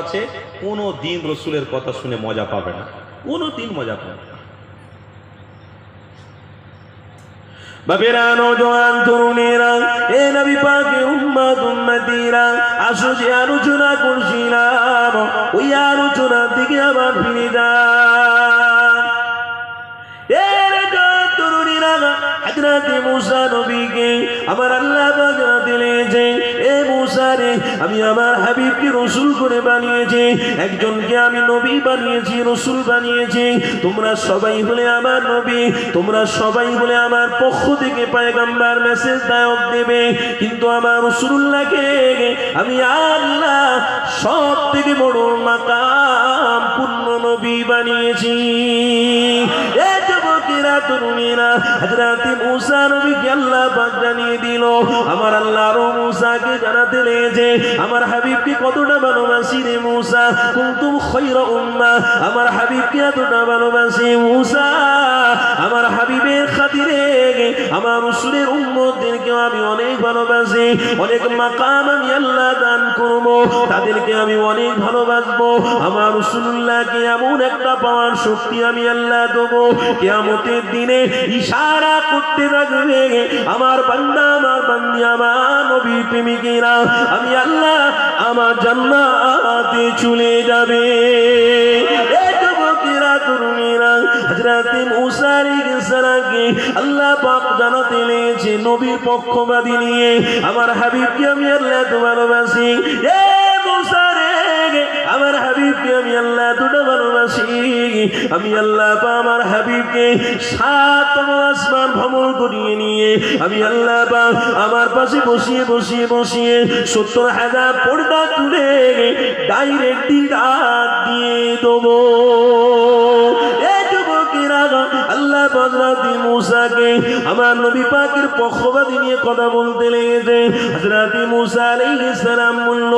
আছে, কোনো দিন রসুলের কথা শুনে মজা পাবে না, কোনো দিন মজা পাবে না। বাবেরা, নওজোয়ান তরুণেরা, এ নবী পাকের উম্মত উম্মতিরা, আসো যে আলোচনা করছিলাম ওই আলোচনার দিকে আবার ফিরে যান। হযরত মুসা নবীকে আমার আল্লাহ পাক জানাতে দিয়েছেন, এ মুসা রে, আমি আমার হাবিবকে রাসূল করে বানিয়েছি, একজনকে আমি নবী বানিয়েছি, রাসূল বানিয়েছি। তোমরা সবাই হলে আমার নবী, তোমরা সবাই হলে আমার পক্ষ থেকে পয়গম্বর মেসেজ দায়ক দেবে, কিন্তু আমার রাসূলুল্লাহকে আমি আল্লাহ সব থেকে বড় মাকাম পূর্ণ নবী বানিয়েছি। এ যুবকেরা, তরুণীরা, হযরত মুসা নবীকে আল্লাহ পাক জানিয়ে দিল, আমার আল্লাহর মুসাকে জানাতে লেগেছে আমার হাবিবকে কতটা ভালোবাসি রে মুসা, কুনতুম খায়রা উম্মাহ, আমার হাবিবকে এতটা ভালোবাসি মুসা, আমার হাবিবের খাতিরে আমার রাসূলের উম্মতদেরকে আমি অনেক ভালোবাসি, অনেক মাকাম আমি আল্লাহ দান করব, তাদেরকে আমি অনেক ভালোবাসবো। আমার রাসূলুল্লাহকে এমন একটা পাওয়ার শক্তি আমি আল্লাহ দেবো, কিয়ামতের দিনে ইশারা করতে থাকবে আমার বান্দা, আমার বান্দি, আমার নবী প্রেমিকেরা, আমি আল্লাহ আমার জান্নাতে চলে যাবে। এই যুবকেরা, তরুণীরা, হযরত মুসা আলাইহিস সালামকে আল্লাহ পাক জানাতে লেগেছে নবীর পক্ষবাদী নিয়ে, আমার হাবিবকে আমি আল্লাহ তো ভালোবাসি। এ মুসা রে, আমার হাবিবকে আমি আল্লাহ তোটা ভালোবাসি, আমি আল্লাহ পা আমার হাবিবকে 7 আসমান ভ্রমণ করিয়ে নিয়ে আমি আল্লাহ পা আমার পাশে বসিয়ে বসিয়ে বসিয়ে 70,000 পর্দা তুলে ডাইরেক্ট ডাক দিয়ে দেবো। আল্লাহ হযরত মুসাকে আমার নবী পাকের পক্ষবাদী নিয়ে কথা বলতে লেগেছে। হযরত মুসা আলাইহিস সালাম বলল,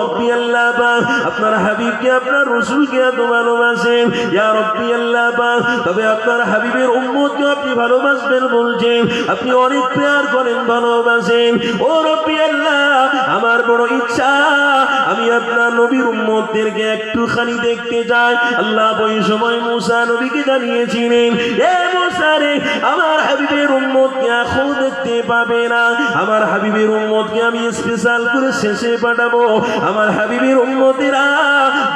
রব্বি আল্লাহ পাক আপনার হাবিবকে, আপনার রাসূলকে এত ভালোবাসেন, ইয়া রব্বি আল্লাহ পাক, তবে আপনার হাবিবের উম্মতকে আপনি ভালোবাসবেন বলছেন, আপনি অনেক প্যার করেন, ভালোবাসেন। ও রব্বি আল্লাহ, আমার বড় ইচ্ছা আমি আপনার নবীর উম্মতদেরকে একটুখানি দেখতে চাই। আল্লাহ ওই সময় মুসা নবীকে জানিয়েছিলেন, এ মুসা রে, আমার হাবিবের উম্মতকে এখন দেখতে পাবে না, আমার হাবিবের উম্মতকে আমি স্পেশাল করে শেষে পাঠাবো। আমার হাবিবের উম্মতেরা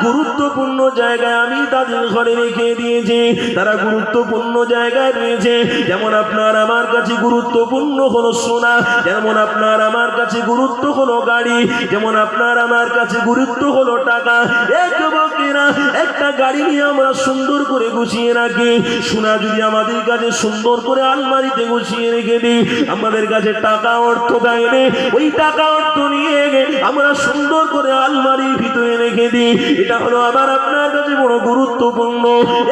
গুরুত্বপূর্ণ জায়গায় আমি তাদের ঘরে রেখে দিয়েছি, তারা গুরুত্বপূর্ণ জায়গায় রয়েছে। যেমন আপনার আমার কাছে গুরুত্বপূর্ণ হলো সোনা, যেমন আপনার আমার কাছে গুরুত্ব হলো গাড়ি, যেমন আপনার আমার কাছে গুরুত্ব হলো টাকা। এই যুবকেরা, একটা গাড়ি নিয়ে আমরা সুন্দর করে গুছিয়ে রাখি, সোনা যদি আমাদের কাছে সুন্দর করে আলমারিতে গুছিয়ে রেখে দিই, আমাদের কাছে টাকা অর্থ থাকলে ওই টাকা অর্থ নিয়ে আমরা সুন্দর করে আলমারির ভিতরে রেখে দিই, এটা হলো আমার আপনার কাছে বড় গুরুত্বপূর্ণ।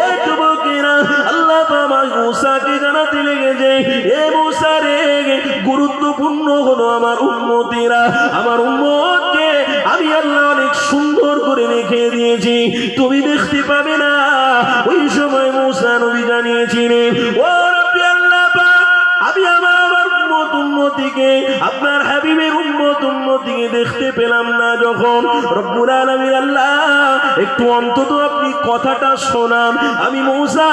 এই যুবকেরা, আল্লাহ আমার মুসাকে জানাতে লেগেছে, এ মুসা রে, গুরুত্বপূর্ণ হলো আমার উম্মতেরা, আমার উম্মতকে আমি আল্লাহ অনেক সুন্দর করে রেখে দিয়েছি, তুমি দেখতে পাবে না। ওই সময় মুসা নবী জানিয়েছিলেন, ও রব্বি আল্লাহ পাক, আমি আমার উম্মতিকে, আপনার হাবিবের উম্মতিকে দেখতে পেলাম না। যখন রব্বুল আলামিন আল্লাহ একটু অন্তত আপনি কথাটা শোনান, আমি মুসা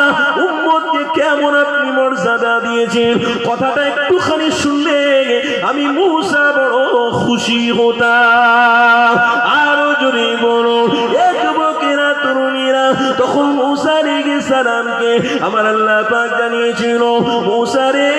উম্মতকে কেমন আপনি মর্যাদা দিয়েছেন, কথাটা একটুখানি শুনলে আমি মুসা বড় খুশি হতাম। আরো জোরে বলো, এ যুবকেরা, তরুণীরা, তখন মুসা আলাইহিস সালামকে আমার আল্লাহ পাক জানিয়েছিল, মুসা রে,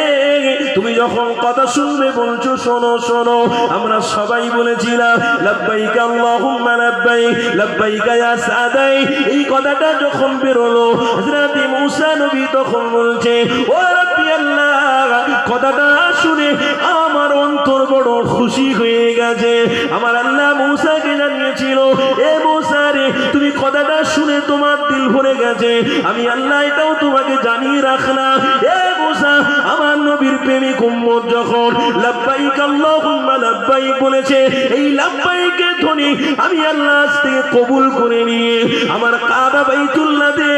তুমি যখন কথা শুনবে বলছো, শোনো শোনো, আমরা সবাই বলেছিলাম লাব্বাইক আল্লাহুম্মা লাব্বাইক, লাব্বাইক ইয়া সাদাই। এই কথাটা যখন বেরোলো, হযরত মুসা নবী তখন বলছে, ও রব্বি আল্লাহ, কথাটা শুনে আমার অন্তর বড় খুশি হয়ে গেছে। আমার আল্লাহ মুসাকে জানিয়েছিল, এ মুসা রে, তুমি কথাটা শুনে তোমার দিল ভরে গেছে, আমি আল্লাহ এটাও তোমাকে জানিয়ে রাখলাম। এ মুসা, আমার নবীর প্রেমিক উম্মত যখন লাব্বাইক আল্লাহুম্মা লাব্বাইক বলেছে, এই লাব্বাইকের ধ্বনি আমি আল্লাহ আজ থেকে কবুল করে নিয়ে আমার কাবা বাইতুল্লাহতে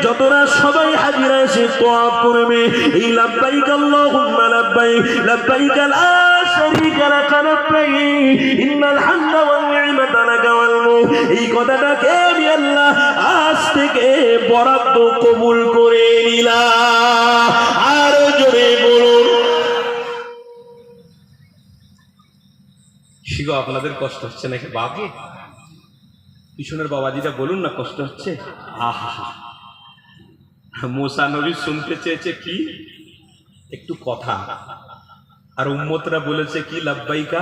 যতরা সবাই হাজিরা এসে তওয়াফ করবে, এই লাব্বাইক আল্লাহুম্মা লাব্বাইক, লাব্বাইক লা শারীকা লাকা লাব্বাইক ইন্নাল হামদা ওয়ান নি'মাতা লাকা ওয়াল মুলক। এই কথাটাকে আমি আল্লাহ আজ থেকে বরাদ্দ কবুল করে নিলাম। আরো জোরে বলুন। শিগো আপনাদের কষ্ট হচ্ছে নাকি বাবু? পিছনের বাবাজিরা বলুন না কষ্ট হচ্ছে? আহা, মুসা নবী শুনতে চেয়েছে কি একটু কথা, আর উম্মতরা বলেছে কি লাব্বাইকা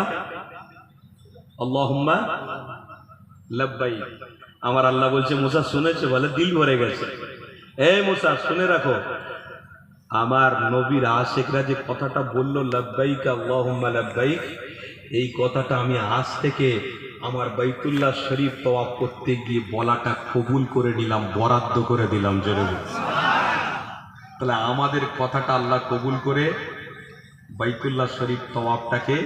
আল্লাহুম্মা লাব্বাইক। আমার আল্লাহ বলছে মুসা শুনেছে? বলে দিল ভরে গেছে। এই মুসা শুনে রাখো, আমার নবীর আশিকরা যে কথাটা বলল লাব্বাইকা আল্লাহুম্মা লাব্বাইক, এই কথাটা আমি আজ থেকে আমার বাইতুল্লাহ শরীফ তওয়াফ করতে গিয়ে বলাটা কবুল করে নিলাম, বরাদ্দ করে দিলাম। জোরে বলুন। তাহলে আমাদের কথাটা আল্লাহ কবুল করে বাইতুল্লাহ শরীফ তওয়াফটাকে,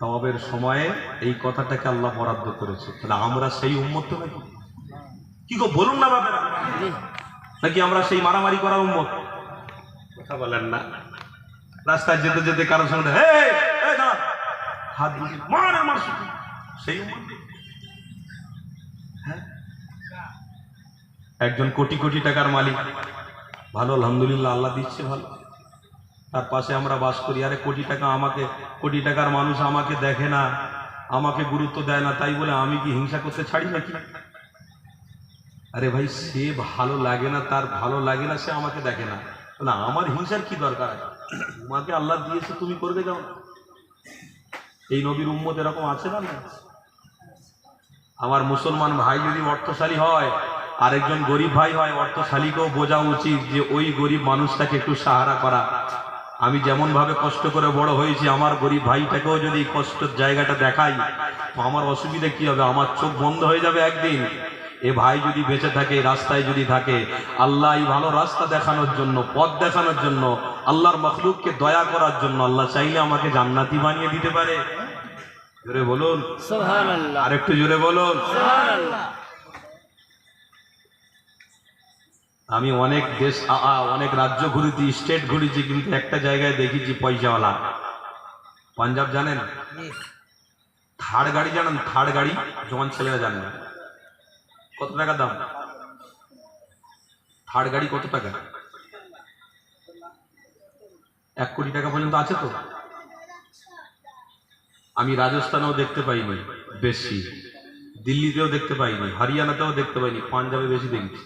তওয়াবের সময়ে এই কথাটাকে আল্লাহ বরাদ্দ করেছে। তাহলে আমরা সেই উম্মত তো নাকি? কি গো বলুন না বাবারা, নাকি আমরা সেই মারামারি করা উম্মত? কথা বলেন না। রাস্তায় যেতে যেতে কারোর সঙ্গে হাত বুঝি মার সেই উম্মত। হ্যাঁ, একজন কোটি কোটি টাকার মালিক, ভালো আলহামদুলিল্লাহ আল্লাহ দিচ্ছে ভালো, তার পাশে আমরা বাস করি। আরে কোটি টাকা আমাকে, কোটি টাকার মানুষ আমাকে দেখে না, আমাকে গুরুত্ব দেয় না, তাই বলে আমি কি হিংসা করতে ছাড়ি নাকি? আরে ভাই, সে ভালো লাগে না, তার ভালো লাগে না, সে আমাকে দেখে না, না আমার হিংসার কি দরকার আছে? তোমাকে আল্লাহ দিয়েছে, তুমি করবে যাও। এই নবীর উম্মত এরকম আছে না? আমার মুসলমান ভাই যদি অর্থশালী হয়, আরেকজন গরিব ভাই হয়, অর্থশালীকেও বোঝা উচিত যে ওই গরিব মানুষটাকে একটু সাহারা করা। আমি যেমন ভাবে কষ্ট করে বড় হয়েছি, আমার গরিব ভাইটাকেও যদি কষ্টের জায়গাটা দেখাই, তো আমার অসুবিধা কি হবে? আমার চোখ বন্ধ হয়ে যাবে একদিন। এ ভাই যদি বেঁচে থাকে, রাস্তায় যদি থাকে, আল্লাহ এই ভালো রাস্তা দেখানোর জন্য, পথ দেখানোর জন্য, আল্লাহর মখলুককে দয়া করার জন্য আল্লাহ চাইলে আমাকে জান্নাতি বানিয়ে দিতে পারে। জোরে বলুন সুবহানাল্লাহ। আরেকটু জোরে বলুন সুবহানাল্লাহ। আমি অনেক দেশ, অনেক রাজ্য ঘুরেছি, স্টেট ঘুরেছি, কিন্তু একটা জায়গায় দেখেছি পয়সাওয়ালা। পাঞ্জাব জানেন? থার্ড গাড়ি জানেন? থার্ড গাড়ি জওয়ান ছেলেরা জানেন কত টাকা দাম? থার্ড গাড়ি কত টাকা? 1 কোটি টাকা পর্যন্ত আছে তো। আমি রাজস্থানেও দেখতে পাইনি বেশি, দিল্লিতেও দেখতে পাইনি, হরিয়ানাতেও দেখতে পাইনি, পাঞ্জাবে বেশি দেখছি।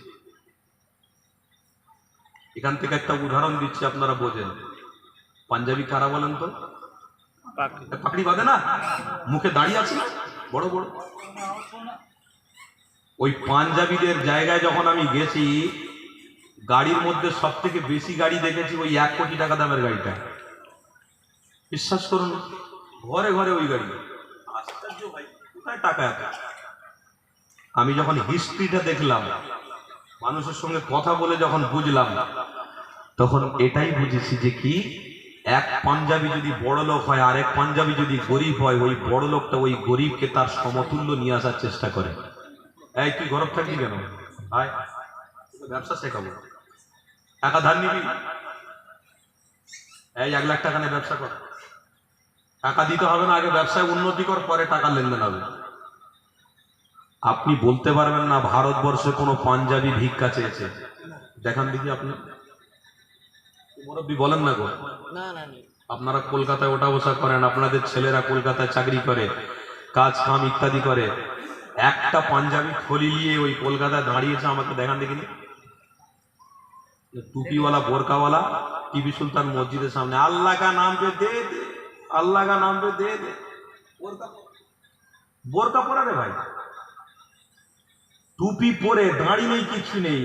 এখান থেকে একটা উদাহরণ দিচ্ছি, আপনারা বোঝেন। পাঞ্জাবি কারা বলেন তো? পাকড়ি বাঁধে না, মুখে দাঁড়িয়ে আছে না বড় বড়, ওই পাঞ্জাবিদের জায়গায় যখন আমি গেছি, গাড়ির মধ্যে সব থেকে বেশি গাড়ি দেখেছি ওই 1 কোটি টাকা দামের গাড়িটা। বিশ্বাস করুন, ঘরে ঘরে ওই গাড়ি। আশ্চর্য ভাই, কোথায় টাকা এত? আমি যখন হিস্ট্রিটা দেখলাম, মানুষের সঙ্গে কথা বলে যখন বুঝলাম, তখন এটাই বুঝেছি যে কি, এক পাঞ্জাবি যদি বড় লোক হয়, আরেক পাঞ্জাবি যদি গরিব হয়, ওই বড় লোকটা ওই গরিবকে তার সমতুল্য নিয়ে আসার চেষ্টা করে। এই তুই গরব থাকবি কেন? ভাই ব্যবসা শেখাবো, টাকা ধার নিবি, এই 1 লাখ টাকা নিয়ে ব্যবসা কর। টাকা দিতে হবে না, আগে ব্যবসায় উন্নতি কর, পরে টাকা লেনদেন হবে। আপনি বলতে পারবেন না ভারতবর্ষে কোনো পাঞ্জাবি ভিক্ষা চেয়েছে? দেখান দেখি আপনি, মুরব্বী বলেন না গো। আপনারা কলকাতায় ওঠা বসা করেন, আপনাদের ছেলেরা কলকাতায় চাকরি করে, কাজ কাম ইত্যাদি করে, একটা পাঞ্জাবি থলি নিয়ে ওই কলকাতায় দাঁড়িয়েছে, আমাকে দেখান দেখিনি। টুপিওয়ালা বোরকাওয়ালা টিপু সুলতান মসজিদের সামনে, আল্লাহ কা নাম পে দে দে, আল্লাহ কা নাম পে দে দে। বোরকা পরা রে ভাই, টুপি পরে দাঁড়িয়ে নেই, কিছু নেই।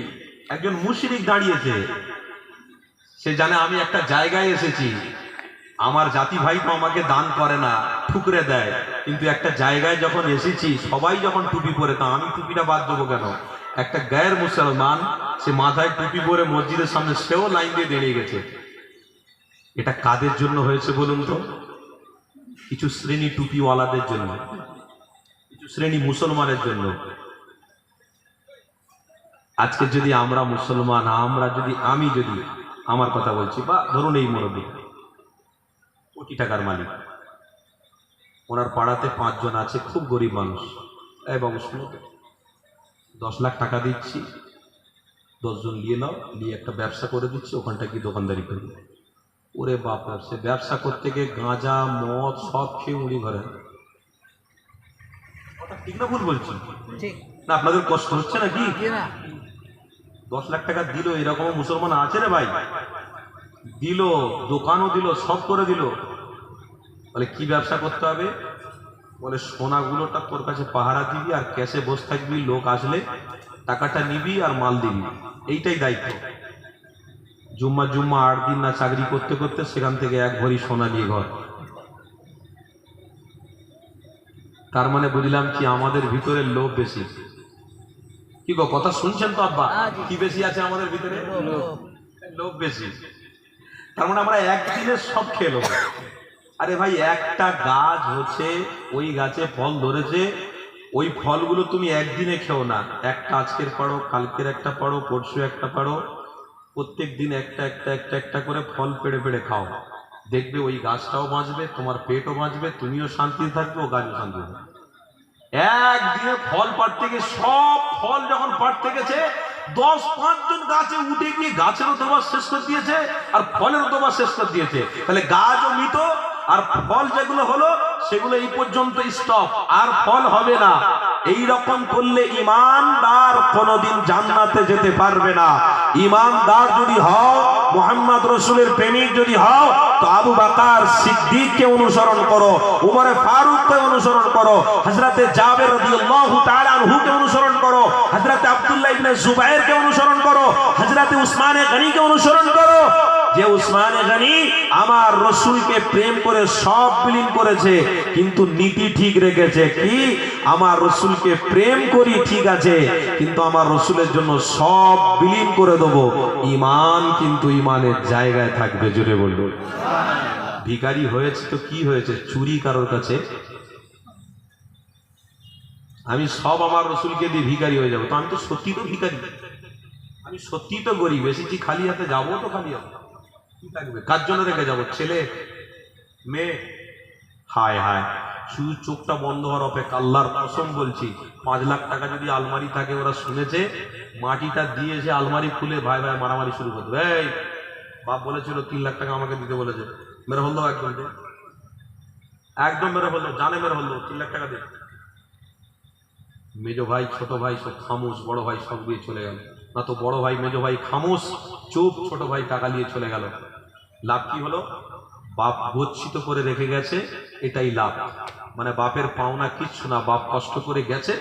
একজন মুশরিক দাঁড়িয়েছে, সে জানে আমি একটা জায়গায় এসেছি, আমার জাতি ভাই তো আমাকে দান করে না, ঠুকরে দেয়, কিন্তু একটা জায়গায় যখন এসেছি, সবাই যখন টুপি পরে, তা আমি টুপিটা বাদ দেবো কেন? একটা গায়ের মুসলমান, সে মাথায় টুপি পরে মসজিদের সামনে সেও লাইন দিয়ে দাঁড়িয়ে গেছে। এটা কাদের জন্য হয়েছে বলুন তো? কিছু শ্রেণী টুপিওয়ালাদের জন্য, কিছু শ্রেণী মুসলমানের জন্য। আজকে যদি আমরা মুসলমান, আমি যদি আমার কথা বলছি, বা ধরুন এই মুরব্বী, কোটি টাকার মালিক। ওনার পাড়াতে 5 জন আছে, খুব গরিব মানুষ। এই বাবু শুনো তো, 10 লাখ টাকা দিচ্ছি, 10 জন নিয়ে নাও, নিয়ে একটা ব্যবসা করে দিচ্ছি, ওখানটা কি দোকানদারি করবে। ওরে বাপ, সে ব্যবসা করতে গিয়ে গাঁজা মদ সব খেয়ে মুড়ি ভরে। ঠিক না ভুল বলছি? না আপনাদের কষ্ট হচ্ছে নাকি? 10 লাখ টাকা দিল, এরকম মুসলমান আছে রে ভাই। দিল, দোকানও দিল, সব করে দিল। বলে কি ব্যবসা করতে হবে? বলে সোনাগুলোটা তোর কাছে পাহারা দিবি আর ক্যাশে বসে থাকবি, লোক আসলে টাকাটা নিবি আর মাল দিবি, এইটাই দায়িত্ব। জুম্মা 8 দিন না চাকরি করতে করতে সেখান থেকে 1 ভরি সোনা নিয়ে ঘর। তার মানে বুঝলাম কি আমাদের ভিতরে লোভ বেশি। কি গো, কথা শুনছেন তো আব্বা? কি বেশি আছে আমাদের ভিতরে? লোভ বেশি। তার মানে আমরা একদিনে সব খেয়ে নেব। আরে ভাই, একটা গাছ হচ্ছে, ওই গাছে ফল ধরেছে, ওই ফলগুলো তুমি একদিনে খেও না। একটা আজকের পাড়ো, কালকের একটা পাড়ো, পরশু একটা পাড়ো, প্রত্যেক দিন একটা একটা একটা একটা করে ফল পেড়ে পেড়ে খাও। দেখবে ওই গাছটাও বাঁচবে, তোমার পেটও বাঁচবে, তুমিও শান্তি থাকবে, ও গাছও শান্তি থাকবে। একদিনে ফল পাড়তে গিয়ে সব ফল যখন পাড়তে গেছে, 10-5 জন গাছে উঠে গিয়ে গাছেরও দোবার শেষ করে দিয়েছে আর ফলেরও দোবার শেষ করে দিয়েছে। তাহলে গাছও মৃত, আর ফল যেগুলো হলো সেগুলো এই পর্যন্ত স্টপ, আর ফল হবে না। এই রকম করলে ঈমানদার কোনোদিন জান্নাতে যেতে পারবে না। ঈমানদার যদি হও, মুহাম্মদ রাসূলের প্রেমিক যদি হও, তো আবু বকর সিদ্দিককে অনুসরণ করো, উমর ফারুককে অনুসরণ করো, হযরতে জাবের রাদিয়াল্লাহু তাআলা আনহুকে অনুসরণ করো, হযরতে আব্দুল্লাহ ইবনে জুবায়েরকে অনুসরণ করো, হযরতে উসমানে গনিকে অনুসরণ করো। যে উসমানে গনি আমার রাসূলকে প্রেম করে সব বিলীন করেছে, কিন্তু নীতি ঠিক রেখেছে। কি? আমার রাসূলকে প্রেম করি ঠিক আছে, কিন্তু আমার রাসূলের জন্য সব বিলীন করে দেব। ঈমান কিন্তু ঈমানের জায়গায় থাকবে। জোরে বলবো। ভিখারি হয়েছে তো কি হয়েছে? চুরি কারোর কাছে? আমি সব আমার রাসূলকে দিয়ে ভিখারি হয়ে যাবো? তো আমি তো সত্যি তো ভিখারি, আমি সত্যি তো গরিব। এসেছি খালি হাতে, যাবো তো খালি হাতে। কি থাকবে? কার জন্য রেখে যাবো? ছেলে মেয়ে? হায় হায়, শুধু চোখটা বন্ধ হওয়ার অপেক্ষা। আল্লাহর কসম বলছি, 5 লাখ টাকা যদি আলমারি থাকে, ওরা শুনেছে, মাটিটা দিয়ে এসে আলমারি খুলে ভাই ভাই মারামারি শুরু করবে। এই বাপ বলেছিল 3 লাখ টাকা আমাকে দিতে বলেছে, মেরে হল একদম, একদম মেরে হল, জানে মেরে হল, 3 লাখ টাকা দিয়ে। মেজো ভাই ছোট ভাই সব খামোশ, বড় ভাই সব দিয়ে চলে গেল। না তো বড় ভাই মেজো ভাই খামোশ চুপ, ছোট ভাই টাকা নিয়ে চলে গেল। লাভ কি হলো? বাপ গচ্ছিত করে রেখে গেছে, এটাই লাভ। মানে বাপের পাওনা কিচ্ছু না, বাপ কষ্ট করে গেছে,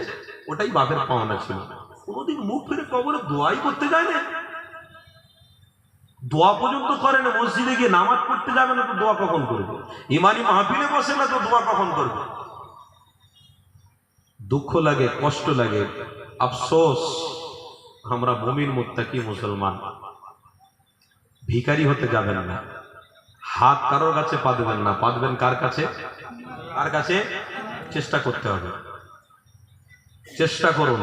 ওটাই বাপের পাওনা ছিল। কোনোদিন মুখ ফিরে কবরে দোয়াই করতে যায় না, দোয়া পর্যন্ত করে না। মসজিদে গিয়ে নামাজ পড়তে যাবে না তো দোয়া কখন করবে? ইমানি মাহফিলে বসে না তো দোয়া কখন করবে? দুঃখ লাগে, কষ্ট লাগে, আফসোস। আমরা মুমিন মুত্তাকি মুসলমান, ভিখারি হতে যাবেন না। হাত কারোর কাছে পাতবেন না, পাতবেন কার কাছে? কার কাছে? চেষ্টা করতে হবে, চেষ্টা করুন।